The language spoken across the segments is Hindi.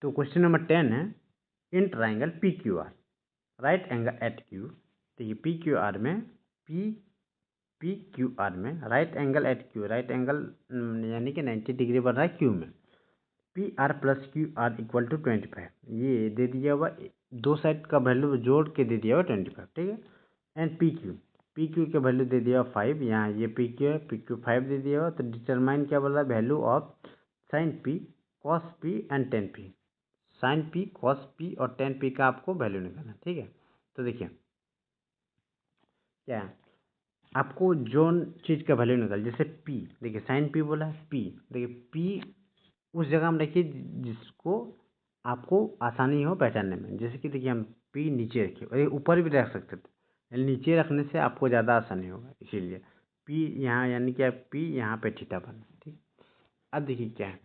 तो क्वेश्चन नंबर 10 है, in triangle P Q R right angle at Q. देखिए पी क्यू आर में पी क्यू आर में right angle at Q, right angle यानी कि 90 डिग्री बन रहा है क्यू में। P R plus Q R equal to 25, ये दे दिया हुआ, दो साइड का वैल्यू जोड़ के दे दिया हुआ 25, ठीक है। एंड पी क्यू का वैल्यू दे दिया हुआ 5, यहाँ ये पी क्यू है, पी क्यू 5 दे दिया हुआ। तो डिटरमाइन क्या बोला, value of sine P cos P and tan P. Sine P cos P और टेन पी का आपको वैल्यू निकालना, ठीक है। तो देखिए क्या है, आपको जो चीज़ का वैल्यू निकाल, जैसे पी, देखिए साइन पी बोला है, पी देखिए पी उस जगह में रखिए जिसको आपको आसानी हो पहचानने में। जैसे कि देखिए हम पी नीचे रखिए, और ये ऊपर भी रख सकते थे, नीचे रखने से आपको ज़्यादा आसानी होगा, इसीलिए पी यहाँ यानी कि आप पी यहाँ पे थीटा बना, ठीक। अब देखिए क्या है,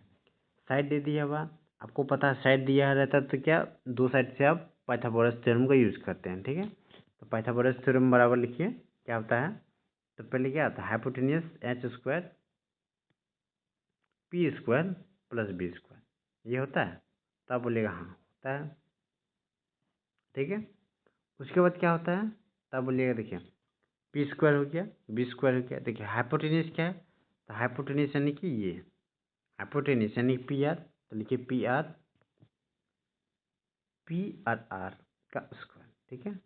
साइड दे दिया हुआ, आपको पता है साइड दिया रहता तो क्या, दो साइड से आप पाइथागोरस थ्योरम का यूज़ करते हैं, ठीक है। तो पाइथागोरस थ्योरम बराबर लिखिए, क्या होता है, तो पहले क्या आता है, hypotenuse H square P square plus B square, ये होता है। तो आप बोलिएगा हाँ होता है, ठीक है। उसके बाद क्या होता है, तब बोलिएगा देखिए पी स्क्वायर हो गया, बी स्क्वायर हो गया। देखिए हाइपोटेन्यूस क्या है, तो हाइपोटेन्यूस यानी कि ये हाइपोटेन्यूस यानी पी आर, तो लिखिए पी आर आर का स्क्वायर, ठीक है,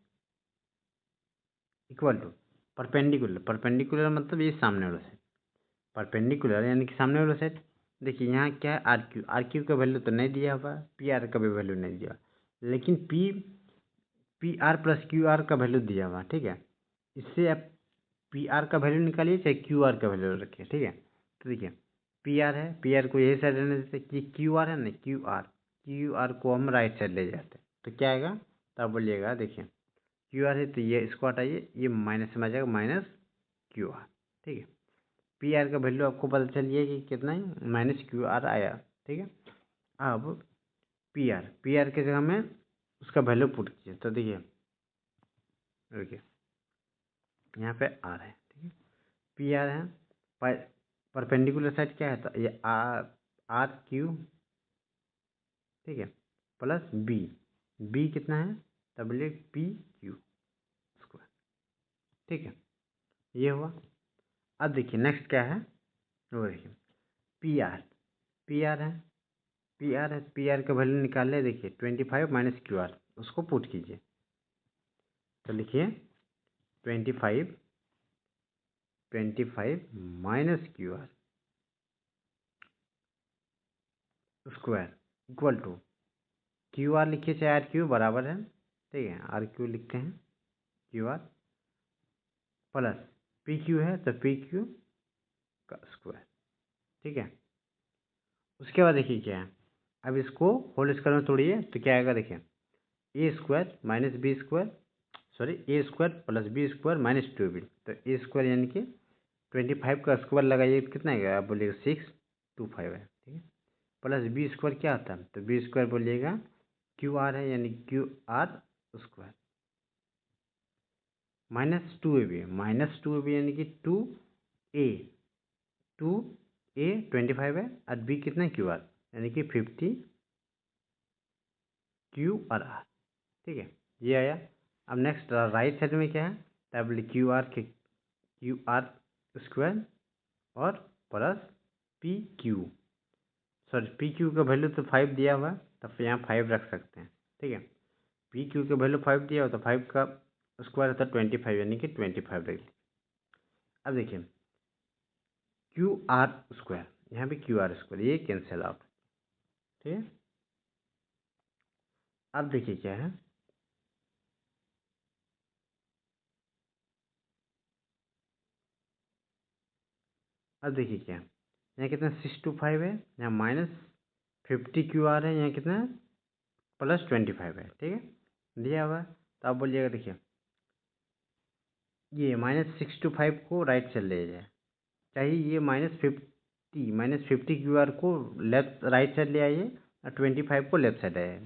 इक्वल टू परपेंडिकुलर मतलब ये सामने वाला साइड, परपेंडिकुलर यानी कि सामने वाला साइड। देखिए यहाँ क्या है, आर क्यू का वैल्यू तो नहीं दिया हुआ, पी आर का भी वैल्यू नहीं दिया, लेकिन P R plus Q are का वैल्यू दिया हुआ, ठीक है। इससे आप पी आर का वैल्यू निकालिए चाहे क्यू आर का वैल्यू रखिए, ठीक है। तो देखिए पी आर है, पी आर को यही साइड रहने देते, कि क्यू आर है ना, क्यू आर को हम राइट साइड ले जाते हैं, तो क्या आएगा, तो आप बोलिएगा देखिए क्यू आर है तो ये इसको हटाइए, ये माइनस में आ जाएगा माइनस क्यू आर, ठीक है। पी आर का वैल्यू आपको पता चलिए कि कितना है, माइनस क्यू आर आया, ठीक है। अब पी आर की जगह में उसका वैल्यू पुट कीजिए, तो देखिए यहाँ पे आर है, ठीक है, पी आर है, परपेंडिकुलर साइड क्या है, तो ये आर क्यू, ठीक है, प्लस बी कितना है, तब बोलिए पी क्यू स्क्वायर, ठीक है, ये हुआ। अब देखिए नेक्स्ट क्या है, वो देखिए पी आर है, पी आर का वैल्यू निकाल ले, देखिए 25 माइनस क्यू आर, उसको पुट कीजिए, तो लिखिए 25 minus Q R square equal to Q R लिखिए चाहे आर क्यू बराबर है, ठीक है, आर क्यू लिखते हैं, Q R plus P Q है तो पी क्यू का स्क्वायर, ठीक है। उसके बाद देखिए क्या है, अब इसको होल स्क्वायर में तोड़िए, तो क्या आएगा, देखिए a square minus b square, sorry a square plus B square minus 2b, तो ए स्क्वायर यानी कि 25 का स्क्वायर लगाइए, कितना आएगा, आप बोलिएगा 625 है, ठीक है, प्लस बी स्क्वायर क्या आता है, तो बी स्क्वायर बोलिएगा क्यू आर है यानी Q R square minus two A B यानी कि ए टू ए 25 है, और बी कितना है, क्यू आर यानी कि 50 क्यू आर आर, ठीक है, ये आया। अब नेक्स्ट राइट साइड में क्या है, तब क्यू आर स्क्वायर और plus P Q, sorry P Q का वैल्यू तो 5 दिया हुआ है, तब यहाँ 5 रख सकते हैं, ठीक है। पी क्यू का वैल्यू 5 दिया हुआ, तो 5 का स्क्वायर होता है 25 यानी कि 25 रख। अब देखिए क्यू आर स्क्वायर, यहाँ पे क्यू आर स्क्वायर ये कैंसिल आउट, ठीक है। अब देखिए क्या है, अब देखिए क्या है, यहाँ कितना 625 है, यहाँ माइनस 50 क्यू आर है, यहाँ कितना है प्लस 25 है, ठीक है, दिया हुआ है। तो आप बोलिएगा देखिए ये -625 को राइट साइड ले जाए, चाहिए ये -50 क्यू आर को लेफ्ट राइट साइड ले आइए, और 25 को लेफ्ट साइड आइए,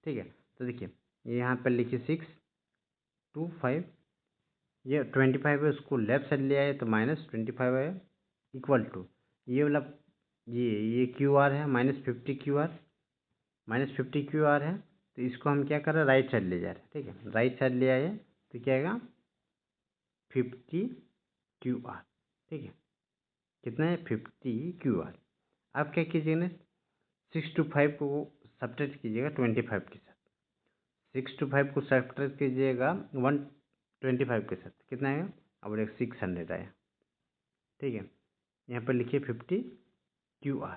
ठीक है। तो देखिए ये यहाँ पर लिखिए 625, ये 25 है उसको लेफ्ट साइड ले आए तो -25 है, इक्वल टू ये वाला ये क्यू आर है -50 क्यू आर, -50 QR है, तो इसको हम क्या कर रहे हैं, राइट साइड ले जा रहे हैं। ठीक है, राइट साइड ले आए तो क्या आएगा 50 QR। ठीक है, कितना है 50 QR। आप क्या कीजिएगा ना, 6 to 5 को सब्ट्रैक्ट कीजिएगा 25 के साथ। 6 to 5 को सब्ट्रैक्ट कीजिएगा 125 के साथ, कितना आएगा, अब 600 आया। ठीक है, यहाँ पर लिखिए 50 QR,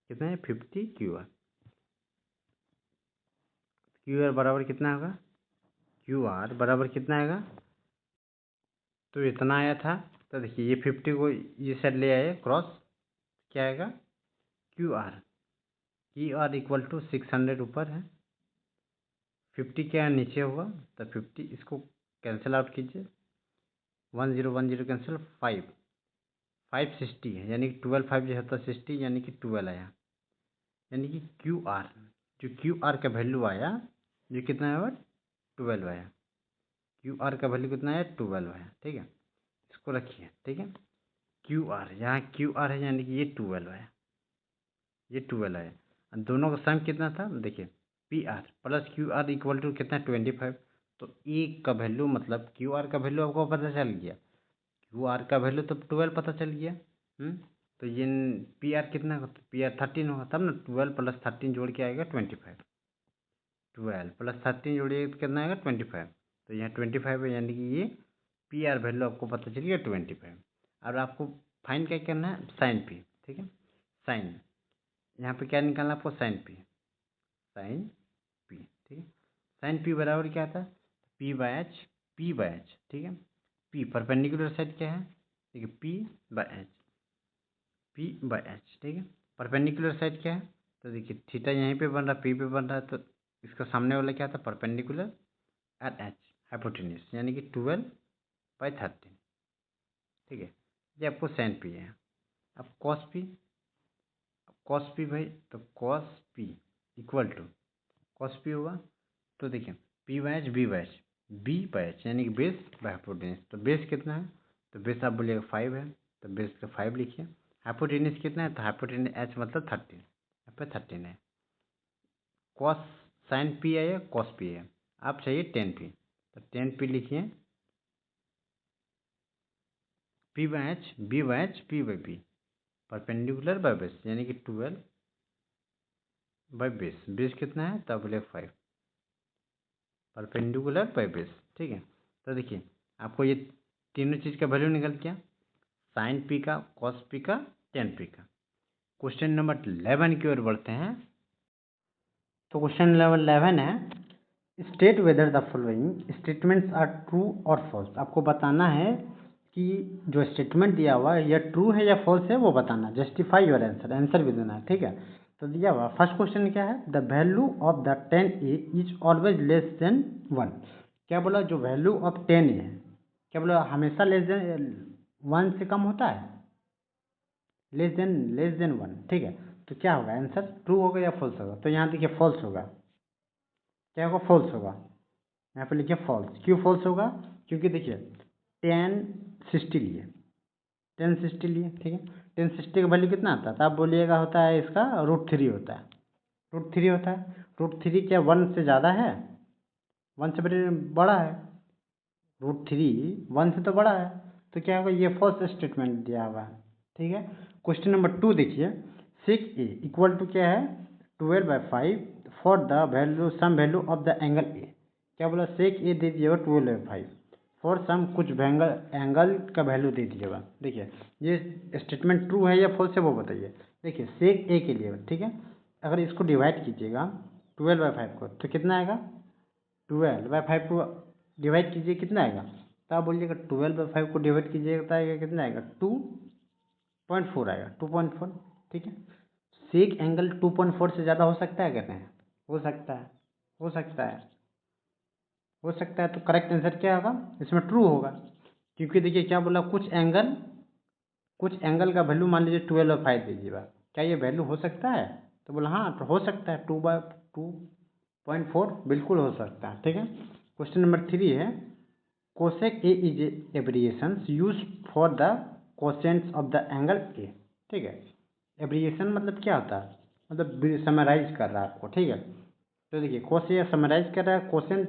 कितना है 50 QR। QR बराबर कितना होगा, QR बराबर कितना आएगा, तो इतना आया था। तो देखिए ये 50 को ये साइड ले आए क्रॉस, क्या आएगा QR इक्वल टू 600 ऊपर है, 50 क्या नीचे होगा, तो 50 इसको कैंसिल आउट कीजिए, 1010 कैंसिल, 560 है, यानी कि 12 5 जो होता है 60, यानी कि 12 आया। यानी कि QR, जो QR का वैल्यू आया, जो कितना आया 12 आया। QR का वैल्यू कितना आया 12 आया। ठीक है, इसको रखिए। ठीक है, QR, यहाँ QR है, यानी कि ये 12 आया, ये 12 आया। दोनों का सम कितना था, देखिए PR plus QR equal to कितना 25। तो E का वैल्यू मतलब QR का वैल्यू आपको पता चल गया, QR का वैल्यू तो 12 पता चल गया। तो ये PR कितना, PR 13 होगा, तब ना 12 प्लस 13 जोड़ के आएगा 25। 12 प्लस 13 जोड़िए तो कितना आएगा 25। तो यहाँ 25 है, यानी कि ये PR वैल्यू आपको पता चल गया 25। अब आपको फाइन क्या करना है, साइन P। ठीक है, साइन, यहाँ पे क्या निकालना है आपको, साइन P। ठीक है, साइन P बराबर क्या था, P/H। ठीक है, P परपेंडिकुलर साइड क्या है, देखिए P/H। ठीक है, परपेंडिकुलर साइड क्या है, तो देखिए थीटा यहीं पे बन रहा है, P पे बन रहा है, तो इसका सामने वाला क्या था, परपेंडिकुलर एट H, हाइपोटेन्यूज, यानी कि 12/13। ठीक है, ये आपको साइन P है। अब कॉस P भाई, तो cos P equal to cos P होगा, तो देखिए B/H यानी कि बेस बाय हाइपोटेन्यूज। तो बेस कितना है, तो बेस आप बोलिएगा 5 है, तो बेस का 5 लिखिए। हाइपोटेन्यूज कितना है, तो हाइपोटेन्यूज H मतलब 13, यहाँ पे 13 है। कॉस साइन P है या कॉस P है, आप चाहिए टेन P, तो टेन P लिखिए। P/P परपेंडिकुलर बाय बेस, यानी कि 12 बाय बेस। बेस कितना है, तो बोले 5, परपेंडिकुलर बाय बेस। ठीक है, तो देखिए आपको ये तीनों चीज़ का वैल्यू निकल गया, साइन P का, कॉस P का, टेन P का। क्वेश्चन नंबर 11 की ओर बढ़ते हैं। तो क्वेश्चन नंबर 11 है, state whether the following statements are true और फॉल्स। आपको बताना है कि जो स्टेटमेंट दिया हुआ है यह ट्रू है या फॉल्स है, वो बताना। जस्टिफाई योर आंसर, आंसर भी देना है। ठीक है, तो दिया हुआ फर्स्ट क्वेश्चन क्या है, the value of the 10A is always less than 1। क्या बोला, जो वैल्यू ऑफ 10A है, क्या बोला, हमेशा लेस देन 1 से कम होता है, लेस देन 1। ठीक है, तो क्या होगा आंसर, ट्रू होगा या फॉल्स होगा, तो यहाँ देखिए फॉल्स होगा। क्या होगा, फॉल्स होगा। यहाँ पे लिखिए फॉल्स। क्यों फॉल्स होगा, क्योंकि देखिए 1060 लिए, 1060 लिए। ठीक है, 1060 का वैल्यू कितना आता है, तो आप बोलिएगा होता है इसका √3 होता है, √3 होता है। √3 क्या 1 से ज़्यादा है, 1 से बड़ा है, √3 1 से तो बड़ा है, तो क्या होगा, ये फॉल्स स्टेटमेंट दिया हुआ है। ठीक है, क्वेश्चन नंबर 2 देखिए, sec A इक्वल टू क्या है 12/5 for the value some value of the angle A। क्या बोला, sec A दे दिएगा 12/5 फॉर सम कुछ एंगल का वैल्यू दे दिएगा। देखिए ये स्टेटमेंट ट्रू है या फॉल्स है, वो बताइए। देखिए sec A के लिए, ठीक है, अगर इसको डिवाइड कीजिएगा 12/5 को, तो कितना आएगा, 12/5 को डिवाइड कीजिए, कितना आएगा, तो आप बोलिएगा 12/5 को डिवाइड कीजिएगा तो आएगा, कितना आएगा 2.4 आएगा, 2.4। ठीक है, सेक एंगल 2.4 से ज़्यादा हो सकता है, कहते हैं हो सकता है, हो सकता है, हो सकता है। तो करेक्ट आंसर क्या होगा, इसमें ट्रू होगा, क्योंकि देखिए क्या बोला, कुछ एंगल का वैल्यू मान लीजिए 12/5 दीजिएगा, क्या ये वैल्यू हो सकता है, तो बोला हाँ, तो हो सकता है 2/2.4 बिल्कुल हो सकता है। ठीक है, क्वेश्चन नंबर 3 है, cosec a is abbreviation use for the cosecants of the angle a. ठीक है, एब्रिएशन मतलब क्या होता है, मतलब समराइज कर रहा है आपको, ठीक है। तो देखिए क्वेश्चन ये समराइज कर रहा है क्वेश्चन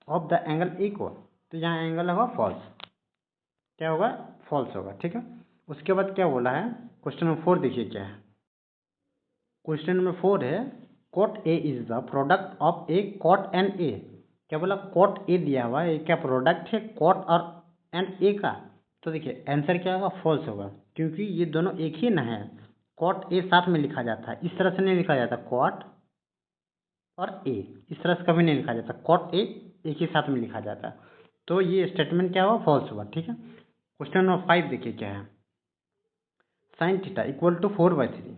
ऑफ द एंगल ए को, तो यहाँ एंगल होगा फॉल्स, क्या होगा, फॉल्स होगा, ठीक है। उसके बाद क्या बोला है, क्वेश्चन नंबर 4 देखिए क्या है। क्वेश्चन नंबर 4 है cot a is the product of a cot and a. क्या बोला, कॉट ए दिया हुआ है, ये क्या प्रोडक्ट है कॉट और एंड ए का। तो देखिए आंसर क्या होगा, फॉल्स होगा, क्योंकि ये दोनों एक ही ना है। कॉट ए साथ में लिखा जाता है, इस तरह से नहीं लिखा जाता, कॉट और ए इस तरह से कभी नहीं लिखा जाता, कॉट ए एक ही साथ में लिखा जाता है। तो ये स्टेटमेंट क्या हुआ, फॉल्स हुआ, ठीक है। क्वेश्चन नंबर 5 देखिए क्या है। Sine theta equal to 4/3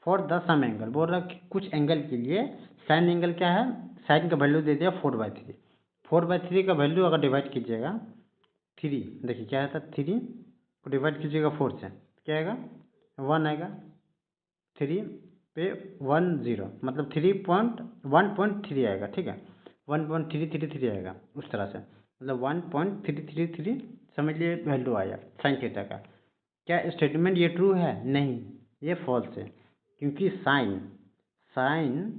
for the some angle. बोल रहा है कि कुछ एंगल के लिए साइन एंगल क्या है, साइन का वैल्यू दे दिया 4/3। 4/3 का वैल्यू अगर डिवाइड कीजिएगा 3, देखिए क्या आता है, 3 को डिवाइड कीजिएगा 4 से, क्या आएगा, 1 आएगा। 3 पे 1 0 मतलब 1.3 आएगा, ठीक है। 1.333 आएगा उस तरह से, मतलब 1.333 समझ लिए वैल्यू आया साइन थीटा का। क्या स्टेटमेंट ये ट्रू है, नहीं ये फॉल्स है, क्योंकि साइन साइन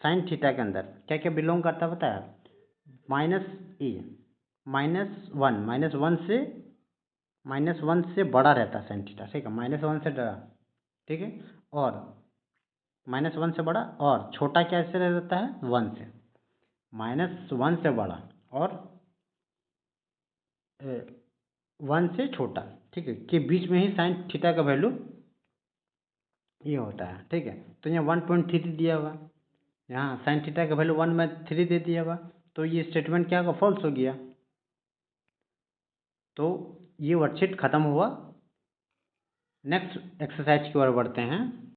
साइन थीटा के अंदर क्या क्या बिलोंग करता है पता है, -a -1 से बड़ा रहता है साइन थीटा, ठीक है, -1 से बड़ा, ठीक है। और -1 से बड़ा और छोटा कैसे रहता है, 1 से, -1 से बड़ा और 1 से छोटा, ठीक है, के बीच में ही साइन थीटा का वैल्यू ये होता है, ठीक है। तो यहाँ 1.3 दिया हुआ, यहाँ साइन थीटा का वैल्यू 1/3 दे दिया हुआ, तो ये स्टेटमेंट क्या होगा, फॉल्स हो गया। तो ये वर्कशीट खत्म हुआ। नेक्स्ट एक्सरसाइज की ओर बढ़ते हैं।